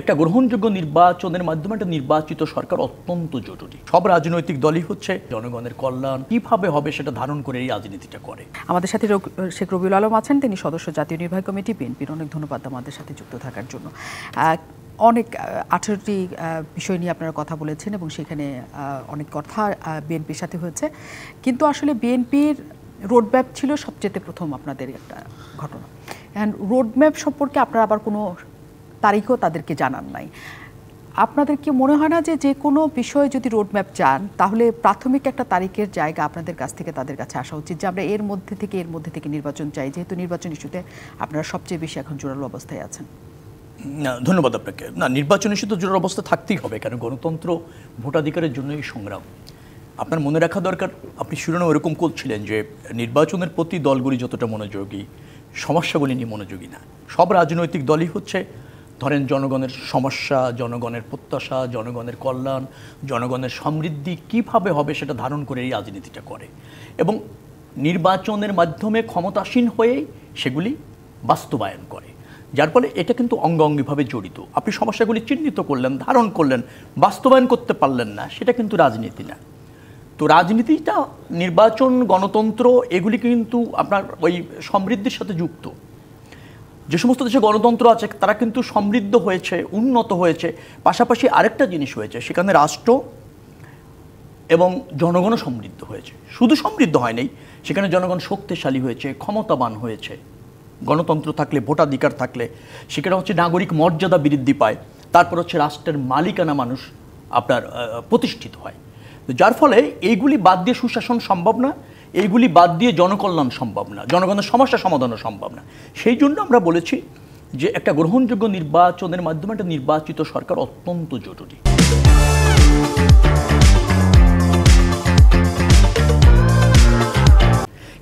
একটা গ্রহণযোগ্য নির্বাচনের মাধ্যমে একটা নির্বাচিত সরকার অত্যন্ত জরুরি। সব রাজনৈতিক দলই হচ্ছে জনগণের কল্যাণ কিভাবে হবে সেটা ধারণ করে এই রাজনীতিটা করে। আমাদের সাথে শেখ রবিউল আলম আছেন, তিনি সদস্য জাতীয় নির্বাহী কমিটি বিএনপির। অনেক ধন্যবাদ আমাদের সাথে যুক্ত থাকার জন্য। অনেক 18টি বিষয় নিয়ে আপনারা কথা বলেছেন এবং সেখানে অনেক কথা বিএনপির সাথে হয়েছে, কিন্তু আসলে বিএনপির রোডম্যাপ ছিল সবচেয়ে প্রথম আপনাদের একটা ঘটনা। অ্যান্ড রোডম্যাপ সম্পর্কে আপনারা আবার কোনো তারিখও তাদেরকে জানান নাই। আপনাদের কি মনে হয় না যে যে কোনো বিষয়ে যদি রোডম্যাপ চান তাহলে প্রাথমিক একটা তারিখের জায়গা আপনাদের কাছ থেকে তাদের কাছে আসা উচিত, যে আমরা এর মধ্যে থেকে নির্বাচন চাই, যেহেতু নির্বাচন ইস্যুতে আপনারা সবচেয়ে বেশি এখন জোরালো অবস্থায় আছেন? না, ধন্যবাদ আপনাকে। না, নির্বাচন ইস্যুতে জোরালো অবস্থা থাকতেই হবে, কারণ গণতন্ত্র ভোটাধিকারের জন্য এই সংগ্রাম। আপনার মনে রাখা দরকার, আপনি শিরোনাম এরকম করছিলেন যে নির্বাচনের প্রতি দলগুলি যতটা মনোযোগী, সমস্যাগুলি নিয়ে মনোযোগী না। সব রাজনৈতিক দলই হচ্ছে ধরেন জনগণের সমস্যা, জনগণের প্রত্যাশা, জনগণের কল্যাণ, জনগণের সমৃদ্ধি কিভাবে হবে সেটা ধারণ করে এই রাজনীতিটা করে, এবং নির্বাচনের মাধ্যমে ক্ষমতাসীন হয়েই সেগুলি বাস্তবায়ন করে। যার ফলে এটা কিন্তু অঙ্গাঙ্গিভাবে জড়িত। আপনি সমস্যাগুলি চিহ্নিত করলেন, ধারণ করলেন, বাস্তবায়ন করতে পারলেন না, সেটা কিন্তু রাজনীতি না। তো রাজনীতিটা, নির্বাচন, গণতন্ত্র, এগুলি কিন্তু আপনার ওই সমৃদ্ধির সাথে যুক্ত। যে সমস্ত দেশে গণতন্ত্র আছে তারা কিন্তু সমৃদ্ধ হয়েছে, উন্নত হয়েছে, পাশাপাশি আরেকটা জিনিস হয়েছে, সেখানে রাষ্ট্র এবং জনগণও সমৃদ্ধ হয়েছে। শুধু সমৃদ্ধ হয় নাই, সেখানে জনগণ শক্তিশালী হয়েছে, ক্ষমতাবান হয়েছে। গণতন্ত্র থাকলে, ভোটাধিকার থাকলে সেখানে হচ্ছে নাগরিক মর্যাদা বৃদ্ধি পায়, তারপর হচ্ছে রাষ্ট্রের মালিকানা মানুষ আপনার প্রতিষ্ঠিত হয়। যার ফলে এইগুলি বাদ দিয়ে সুশাসন সম্ভব না, এইগুলি বাদ দিয়ে জনকল্যাণ সম্ভব না, জনগণের সমস্যা সমাধানও সম্ভব না। সেই জন্য আমরা বলেছি যে একটা গ্রহণযোগ্য নির্বাচনের মাধ্যমে একটা নির্বাচিত সরকার অত্যন্ত জরুরি।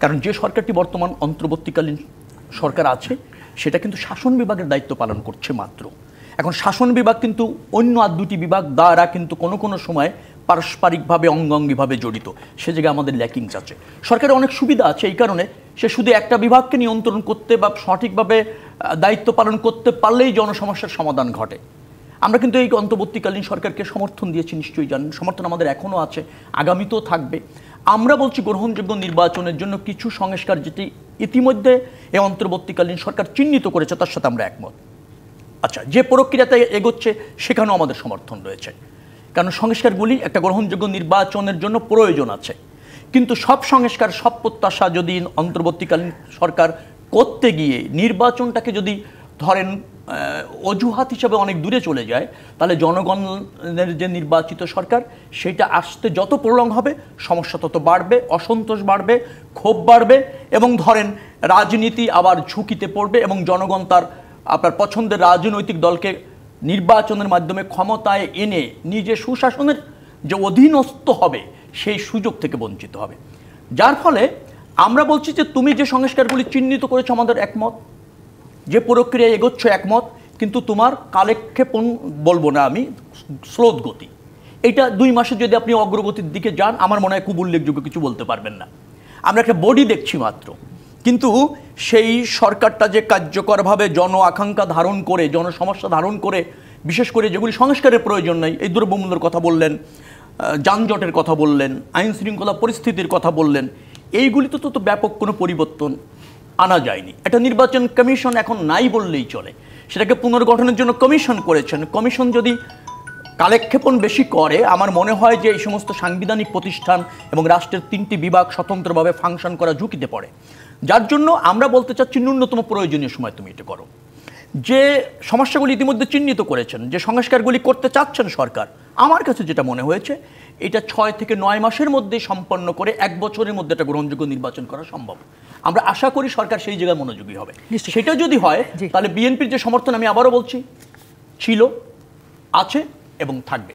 কারণ যে সরকারটি বর্তমান অন্তর্বর্তীকালীন সরকার আছে সেটা কিন্তু শাসন বিভাগের দায়িত্ব পালন করছে মাত্র। এখন শাসন বিভাগ কিন্তু অন্য আর দুটি বিভাগ দ্বারা কিন্তু কোনো সময় পারস্পরিকভাবে অঙ্গাঙ্গিভাবে জড়িত। সে জায়গায় আমাদের ল্যাকিংস আছে। সরকারের অনেক সুবিধা আছে, এই কারণে সে শুধু একটা বিভাগকে নিয়ন্ত্রণ করতে বা সঠিকভাবে দায়িত্ব পালন করতে পারলেই জনসমস্যার সমাধান ঘটে। আমরা কিন্তু এই অন্তর্বর্তীকালীন সরকারকে সমর্থন দিয়েছি, নিশ্চয়ই জানেন। সমর্থন আমাদের এখনও আছে, আগামীতেও থাকবে। আমরা বলছি গ্রহণযোগ্য নির্বাচনের জন্য কিছু সংস্কার যেটি ইতিমধ্যে এই অন্তর্বর্তীকালীন সরকার চিহ্নিত করেছে, তার সাথে আমরা একমত। আচ্ছা, যে প্রক্রিয়াতে এগোচ্ছে সেখানেও আমাদের সমর্থন রয়েছে, কারণ সংস্কারগুলি একটা গ্রহণযোগ্য নির্বাচনের জন্য প্রয়োজন আছে। কিন্তু সব সংস্কার, সব প্রত্যাশা যদি অন্তর্বর্তীকালীন সরকার করতে গিয়ে নির্বাচনটাকে যদি ধরেন অজুহাত হিসাবে অনেক দূরে চলে যায়, তাহলে জনগণের যে নির্বাচিত সরকার সেটা আসতে যত প্রলং হবে সমস্যা তত বাড়বে, অসন্তোষ বাড়বে, ক্ষোভ বাড়বে, এবং ধরেন রাজনীতি আবার ঝুঁকিতে পড়বে, এবং জনগণ তার আপনার পছন্দের রাজনৈতিক দলকে নির্বাচনের মাধ্যমে ক্ষমতায় এনে নিজে সুশাসনের যে অধীনস্থ হবে সেই সুযোগ থেকে বঞ্চিত হবে। যার ফলে আমরা বলছি যে তুমি যে সংস্কারগুলি চিহ্নিত করেছো আমাদের একমত, যে প্রক্রিয়ায় এগোচ্ছ একমত, কিন্তু তোমার কালেক্ষেপণ বলবো না আমি, স্রোত গতি, এটা 2 মাসে যদি আপনি অগ্রগতির দিকে যান, আমার মনে হয় খুব উল্লেখযোগ্য কিছু বলতে পারবেন না। আমরা একটা বডি দেখছি মাত্র, কিন্তু সেই সরকারটা যে কার্যকরভাবে জন আকাঙ্ক্ষা ধারণ করে, জনসমস্যা ধারণ করে, বিশেষ করে যেগুলি সংস্কারের প্রয়োজন নেই, এই দ্রব্যমূল্যের কথা বললেন, যানজটের কথা বললেন, আইন শৃঙ্খলা পরিস্থিতির কথা বললেন, এইগুলিতে তো ব্যাপক কোনো পরিবর্তন আনা যায়নি। একটা নির্বাচন কমিশন এখন নাই বললেই চলে, সেটাকে পুনর্গঠনের জন্য কমিশন করেছেন। কমিশন যদি কালেক্ষেপণ বেশি করে, আমার মনে হয় যে এই সমস্ত সাংবিধানিক প্রতিষ্ঠান এবং রাষ্ট্রের 3টি বিভাগ স্বতন্ত্রভাবে ফাংশন করা ঝুঁকিতে পড়ে। যার জন্য আমরা বলতে চাচ্ছি ন্যূনতম প্রয়োজনীয় সময় তুমি এটা করো। যে সমস্যাগুলি ইতিমধ্যে চিহ্নিত করেছেন, যে সংস্কারগুলি করতে চাচ্ছেন সরকার, আমার কাছে যেটা মনে হয়েছে এটা 6 থেকে 9 মাসের মধ্যে সম্পন্ন করে 1 বছরের মধ্যে একটা গ্রহণযোগ্য নির্বাচন করা সম্ভব। আমরা আশা করি সরকার সেই জায়গায় মনোযোগী হবে। সেটা যদি হয় তাহলে বিএনপির যে সমর্থন, আমি আবারও বলছি, ছিল, আছে এবং থাকবে।